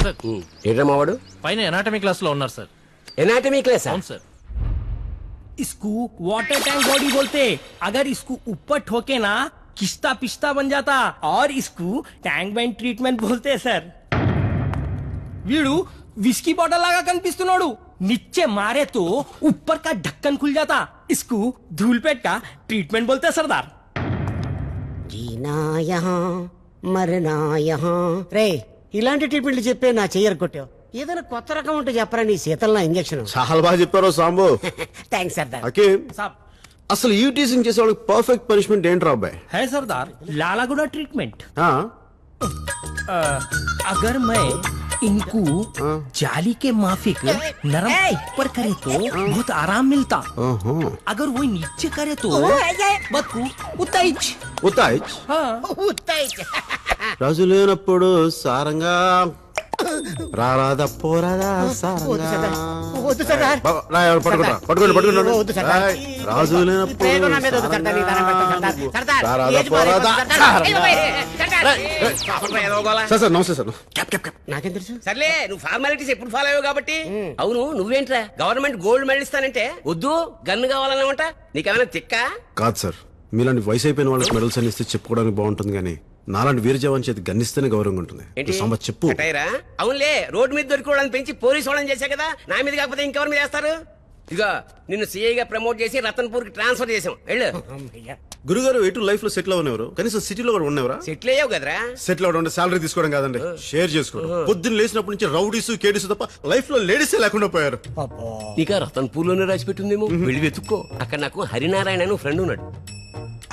Sir ఏంట్రా మావాడు పైన ఎనాటమీ క్లాస్ లో ఉన్నారు సార్. एनाटॉमी क्लास అవును సార్. इसको वाटर टैंक बॉडी बोलते। अगर इसको ऊपर ठोके ना किस्ता पिस्ता बन जाता और इसको टैंक बैंड ट्रीटमेंट बोलते हैं सर। వీడు విస్కీ బాటిల్ లాగా కనిపిస్తున్నాడు, नीचे मारे तो ऊपर का ढक्कन खुल जाता। इसको धूलपेट का ट्रीटमेंट बोलते हैं सरदार। जीना यहाँ मरना यहाँ రే ఇలాంటి ట్రీట్మెంట్లు చెప్పే నా చెయ్యరు కొట్టావు. ఏదైనా కొత్త రకం ఉంటే చెప్పరా నీ శీతల ఇంజక్షన్. చాలా బాగా చెప్పారు సాంబు. థ్యాంక్స్ సర్దార్. హకీం साहब అసలు ఈ టీచింగ్ చేసే వాళ్ళకి పర్ఫెక్ట్ పనిష్మెంట్ ఏంట్రా అబ్బాయి? है सरदार लालागुड़ा ट्रीटमेंट। ఆ? अगर मैं इनको जाली के माफिक नरम ऊपर करे तो बहुत आराम मिलता। ఓహో. अगर वो नीचे करे तो बदकू उताइच। ఉతాయ్ हाँ రాజు లేనప్పుడు సారంగా రారాదా పోరాదా సారంగా. వద్దు సర్దార్. బాబా, రా, ఎవరు పట్టుకుంటా పట్టుకోండి పట్టుకోండి. వద్దు సర్దార్. రాయ్, రాజు లేనప్పుడు ప్రేమ నా మీద వద్దు సర్దార్, నీ దండం పెడతాను సర్దార్. సర్దార్, రారాదా ఏజ్ బాగాలేదు పోరాదా సర్దార్. సారంగా. సార్ సార్ నమస్తే సార్. నాకేం తెలుసు. సర్లే నువ్వు ఫార్మాలిటీస్ ఎప్పుడు ఫాలో అయ్యావు కాబట్టి. అవును నువ్వేంట్రా గవర్నమెంట్ గోల్డ్ మెడల్ ఇస్తానంటే వద్దు గన్ను కావాలన్నమాట. నీకేమైనా తిక్కా? కాదు సార్, మీలాంటి వయసు అయిపోయిన వాళ్ళకి మెడల్స్ అని ఇస్తే చెప్పుకోవడానికి బాగుంటుంది, కానీ నాలాంటి వీర జవాన్ చేతి గన్నిస్తేనే గౌరవంగా ఉంటుంది. ఏంటి సంబత్ చెప్పు. కటాయిరా? అవునులే రోడ్డు మీద దొరికోవడానికి పెంచి పోలీసు వాళ్ళని చేశా కదా, నా మీద కాకపోతే ఇంకెవరి మీద చేస్తారు? ఇదిగో నిన్ను సిఐగా ప్రమోట్ చేసి రతన్పూర్ కి ట్రాన్స్ఫర్ చేసాం. వెళ్ళు. గురుగారు ఎటు లైఫ్ లో సెటిల్ అవ్వనివ్వరు, కనీసం సిటీలో కూడా ఉండేవరా? సెటిల్ అయ్యావు కదరా. సెటిల్ అవడం అంటే సాలరీ తీసుకోవడం కాదండి, షేర్ చేసుకోవడం. పొద్దున్న లేచినప్పటి నుంచి రౌడీస్ కేడీస్ తప్ప లైఫ్ లో లేడీసే లేకుండా పోయారు. నీకా రతన్పూర్ లోనే రాసి పెట్టుందేమో, వెళ్ళి వెతుక్కో. అక్కడ నాకు హరినారాయణ అని ఫ్రెండ్ ఉన్నాడు.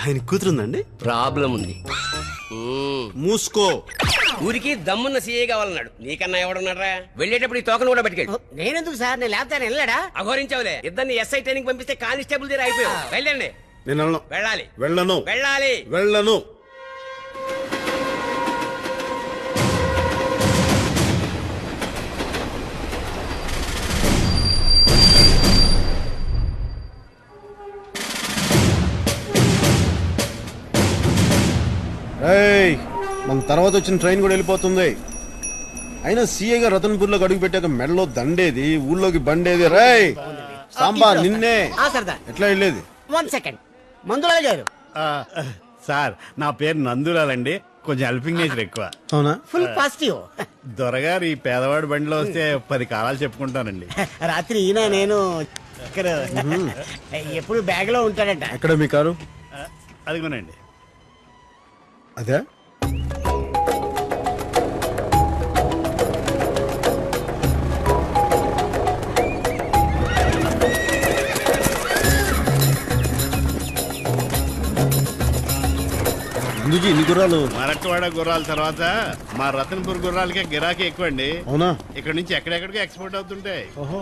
ఆయన కూతురుందండి. ప్రాబ్లం ఉంది. మూసుకో. ఊరికి దమ్మున్న సీఏ కావాలన్నాడు. నీకన్నా ఎవడున్నారా? వెళ్ళేటప్పుడు ఈ తోకను కూడా పట్టుకెళ్ళి. నేనెందుకు సార్, నేను లేకపోతే వెళ్ళాడా? అఘోరించావులే. ఇద్దరిని ఎస్ఐ ట్రైనింగ్ పంపిస్తే కానిస్టేబుల్ దగ్గర అయిపోయావు. వెళ్ళండి. నేను వెళ్ళను. వెళ్ళాలి. వెళ్ళను. వెళ్ళాలి. వెళ్ళను. ఏయ్, మన తర్వాత వచ్చిన ట్రైన్ కూడా వెళ్ళిపోతుంది. అయినా సీఏగా రతన్పూర్ లో అడుగు పెట్టాక మెడలో దండేది, ఊళ్ళోకి బండేది. రేయ్ సాంబా, నిన్నే ఆ సర్దార్. ఎట్లా వెళ్ళేది? 1 సెకండ్. మందులాల్ గారు సార్ నా పేరు నందులాలండి, కొంచెం హెల్పింగ్ నేచర్ ఎక్కువ. అవునా? Full positive. దొరగారు ఈ పేదవాడి బండిలో వస్తే 10 కాలాలు చెప్పుకుంటానండి. రాత్రి ఈయన నేను ఇక్కడ ఎప్పుడు బ్యాగ్ లో ఉంటాడంట. ఎక్కడ మీ కారు? అదిగోనండి. అదే ఎందుకు ఇన్ని గుర్రాలు? మరట్వాడ గుర్రాల తర్వాత మా రతన్పూర్ గుర్రాలకే గిరాకీ ఎక్కువ అండి. అవునా? ఇక్కడ నుంచి ఎక్కడెక్కడికి ఎక్స్పోర్ట్ అవుతుంటాయి. ఓహో.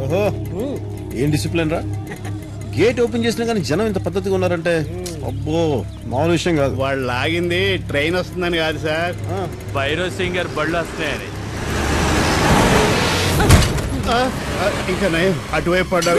ఓహో, ఏం డిసిప్లిన్ రా. గేట్ ఓపెన్ చేసినా కానీ జనం ఇంత పద్ధతిగా ఉన్నారంటే అబ్బో మామూలు విషయం కాదు. వాళ్ళు లాగింది ట్రైన్ వస్తుందని కాదు సార్, భైరవ్ సింగర్ బళ్ళు వస్తున్నాయని. ఇంకా నయం అటువైపు పడ్డా.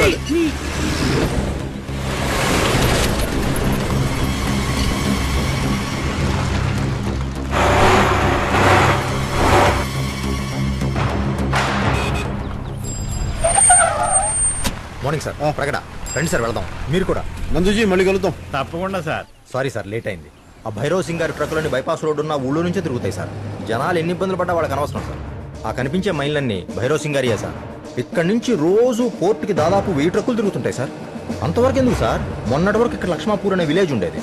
Morning sir. ప్రగడ రండి సార్, వెళదాం. మీరు కూడా. నందుజీ మళ్ళీ కలుద్దాం. తప్పకుండా సార్. సారీ సార్, లేట్ అయింది. ఆ భైరవ్ సింగ్ గారి ట్రక్కులన్నీ బైపాస్ రోడ్డు ఉన్న ఊళ్ళో నుంచే తిరుగుతాయి సార్. జనాలు ఎన్ని ఇబ్బందులు పడ్డా వాళ్ళకి అనవసరం సార్. ఆ కనిపించే మైళ్ళన్నీ భైరవ్ సింగ్ గారియే సార్. ఇక్కడి నుంచి రోజు పోర్టుకి దాదాపు 1000 ట్రక్కులు తిరుగుతుంటాయి సార్. అంతవరకు ఎందుకు సార్, మొన్నటి వరకు ఇక్కడ లక్ష్మాపూర్ అనే విలేజ్ ఉండేది,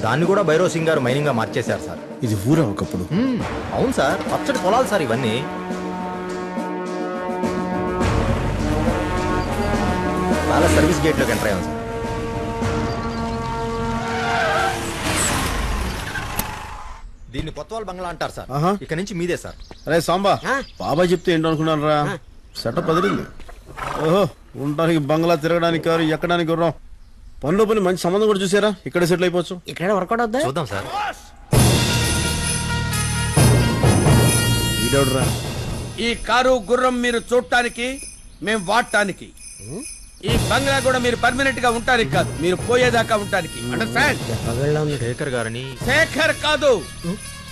దాన్ని కూడా భైరవ్ సింగ్ గారు మైనింగ్ గా మార్చేశారు సార్. ఇది ఊరా ఒకప్పుడు? అవును సార్, పచ్చడి పొలాలు సార్ ఇవన్నీ. చాలా సర్వీస్ గేట్ లోకి ఎంటర్ అయ్యాం సార్. దీన్ని కొత్తవాళ్ళ బంగ్లా అంటారు సార్. ఇక నుంచి మీదే సార్. అరే సాంబా, బాబాయ్ చెప్తే ఏంటో అనుకున్నాను రా. సెటప్ అదిరింది. ఓహో, ఉండడానికి బంగ్లా, తిరగడానికి కారు, ఎక్కడానికి గుర్రం. పనిలో పని మంచి సంబంధం కూడా చూసారా. ఇక్కడే సెటిల్ అయిపోవచ్చు. ఇక్కడ వర్కౌట్ అవుద్దా? చూద్దాం సార్. ఈడెవడరా? ఈ కారు గుర్రం మీరు చూడటానికి మేం వాడటానికి. ఈ బంగ్లా కూడా మీరు పర్మనెంట్ గా ఉంటానికి కాదు, మీరు పోయేదాకా ఉంటానికి. అండర్స్టాండ్? పగళ్ళ ఉన్నాడు. శేఖర్ గారని శేఖర్ కాదు,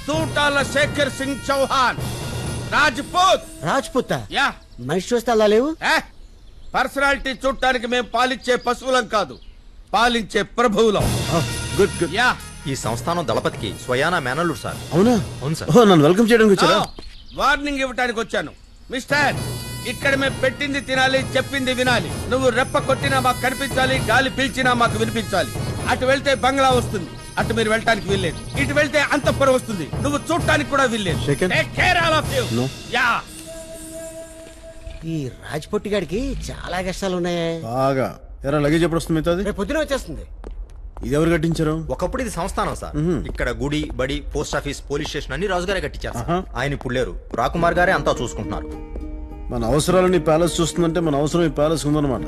తూటాల శేఖర్ సింగ్ చౌహాన్, రాజ్పూత్. రాజ్పుత్ యా. మనిషి చూస్తే అలా లేవు. పర్సనాలిటీ చూడటానికి మేము పాలించే పశువులం కాదు, పాలించే ప్రభువులం. Good good. యా. ఈ సంస్థానం దళపతికి స్వయానా మేనల్లుడు సార్. అవునా? అవును సార్. ఓ, నన్ను వెల్కమ్ చేయడానికి వచ్చారా? వార్నింగ్ ఇవ్వటానికి వచ్చాను. మిస్టర్, ఇక్కడ మేము పెట్టింది తినాలి, చెప్పింది వినాలి. నువ్వు రెప్ప కొట్టినా మాకు కనిపించాలి, గాలి పీల్చినా మాకు వినిపించాలి. అటు వెళ్తే బంగ్లా వస్తుంది, అటు మీరు వెళ్ళటానికి వీల్లేదు. ఇటు వెళ్తే అంతఃపురం వస్తుంది, నువ్వు చూడటానికి కూడా వీల్లేదు. Shaken? Take care all of you. No. Yeah. ఈ రాజ్పొట్టి గారికి చాలా కష్టాలు ఉన్నాయే. బాగా. ఎరా లగేజ్ ఎప్పుడు వస్తుంది మిగతాది? రేపు పొద్దున వచ్చేస్తుంది. ఇది ఎవరు కట్టించారు? ఒకప్పుడు ఇది సంస్థానం సార్. ఇక్కడ గుడి, బడి, పోస్ట్ ఆఫీస్, పోలీస్ స్టేషన్ అన్ని రాజుగారే కట్టించారు సార్. ఆహా. ఆయన ఇప్పుడు లేరు, రాకుమార్ గారే అంతా చూసుకుంటున్నారు. మన అవసరాలని ప్యాలెస్ చూస్తుందంటే మన అవసరం ఈ ప్యాలెస్ ఉందన్నమాట.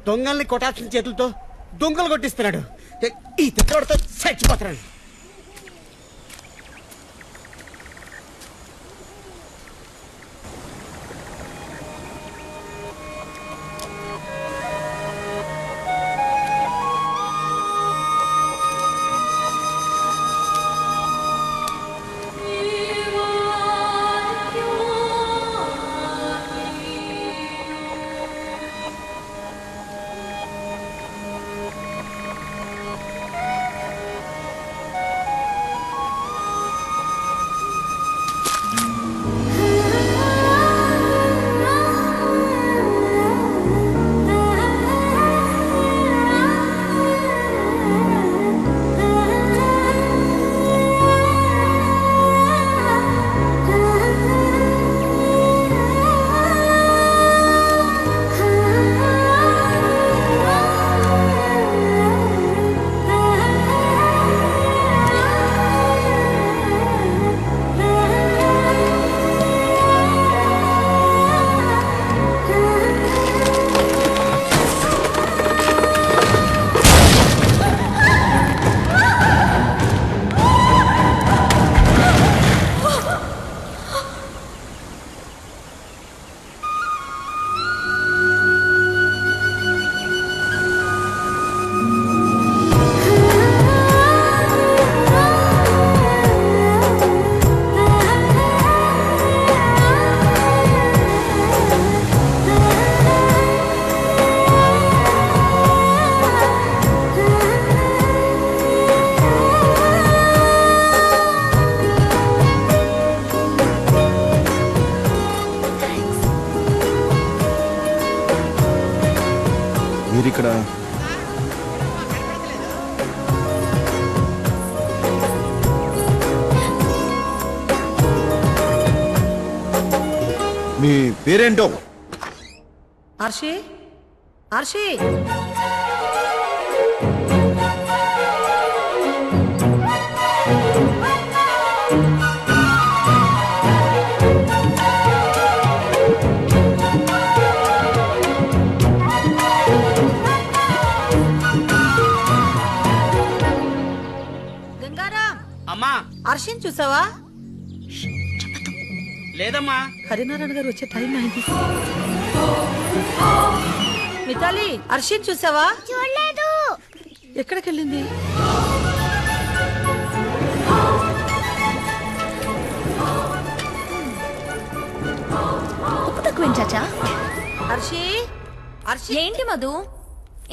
దొంగల్ని కొట్టాల్సిన చేతులతో దొంగలు కొట్టిస్తున్నాడు. ఈ తిట్టోడితో చచ్చిపోతున్నాడు. మీరిక్కడ మీ పేరేంటో? ఆర్షి, ఆర్షి, గంగారాం. అమ్మా. ఆర్షిని చూసావా? లేదమ్మా. హరినారాయణ గారు వచ్చే టైం అయింది. మితాలి, అర్షిని చూసావా? చూడలేదు. ఎక్కడికి వెళ్ళింది? ఉప్పు తక్కువ చాచా. అర్షి, అర్షి. ఏంటి మధు,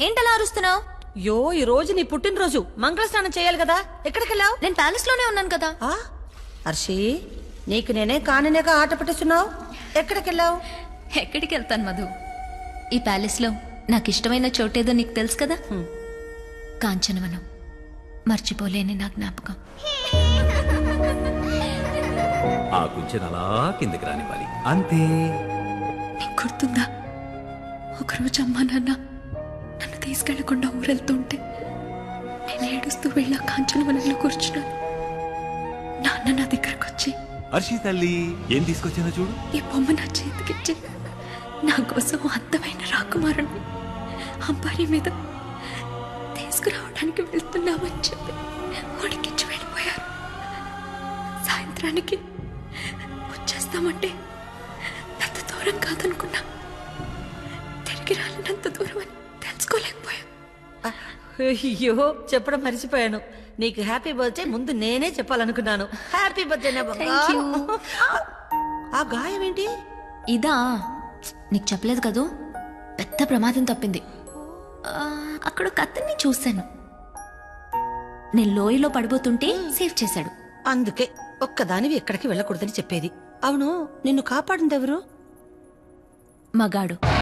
ఏంటలా అరుస్తున్నావు? యో, ఈ రోజు నీ పుట్టినరోజు, మంగళ స్నానం చేయాలి కదా. ఎక్కడికి వెళ్ళావు? నేను ప్యాలెస్ లోనే ఉన్నాను కదా. అర్షి, నీకు నేనే కాననేగా ఆట పట్టిస్తున్నావు. ఎక్కడికి వెళ్ళావు? ఎక్కడికి వెళ్తాను మధు, ఈ ప్యాలెస్ లో నాకు ఇష్టమైన చోటేదో నీకు తెలుసు కదా. కాంచనవనం, మర్చిపోలేని నా జ్ఞాపకం. ఆ కుంచెను అలా కిందకి రానివ్వాలి, అంతే. నీకు గుర్తుందా, ఒకరోజు అమ్మా నాన్న నన్ను తీసుకెళ్లకుండా ఊరెళ్తుంటే నేను ఏడుస్తూ వెళ్ళా కాంచనవనంలో కూర్చున్నాను. నాన్న నా దగ్గరకు వచ్చి, హర్షి తల్లి ఏం తీసుకొచ్చానో చూడు. ఈ బొమ్మ నా చేతికిచ్చి నా కోసం అందమైన రాకుమారుణ్ణి అంబారీ మీద తీసుకు తీసుకురావడానికి వెళ్తున్నామని చెప్పి ఉడికించి వెళ్ళిపోయారు. సాయంత్రానికి వచ్చేస్తామంటే అంత దూరం కాదనుకున్నా, తిరిగి రాలేనంత దూరం అని తెలుసుకోలేకపోయా. అయ్యో చెప్పడం మర్చిపోయాను. నీకు హ్యాపీ బర్త్డే ముందు నేనే చెప్పాలనుకున్నాను. హ్యాపీ బర్త్డే నా బంగారం. ఆ గాయం ఏంటి? ఇదా, నీకు చెప్పలేదు కదూ, పెద్ద ప్రమాదం తప్పింది. అక్కడ ఒక అతన్ని చూశాను. నేను లోయలో పడిపోతుంటే సేవ్ చేశాడు. అందుకే ఒక్కదానివి ఎక్కడికి వెళ్ళకూడదని చెప్పేది. అవును, నిన్ను కాపాడింది ఎవరు? మగాడు.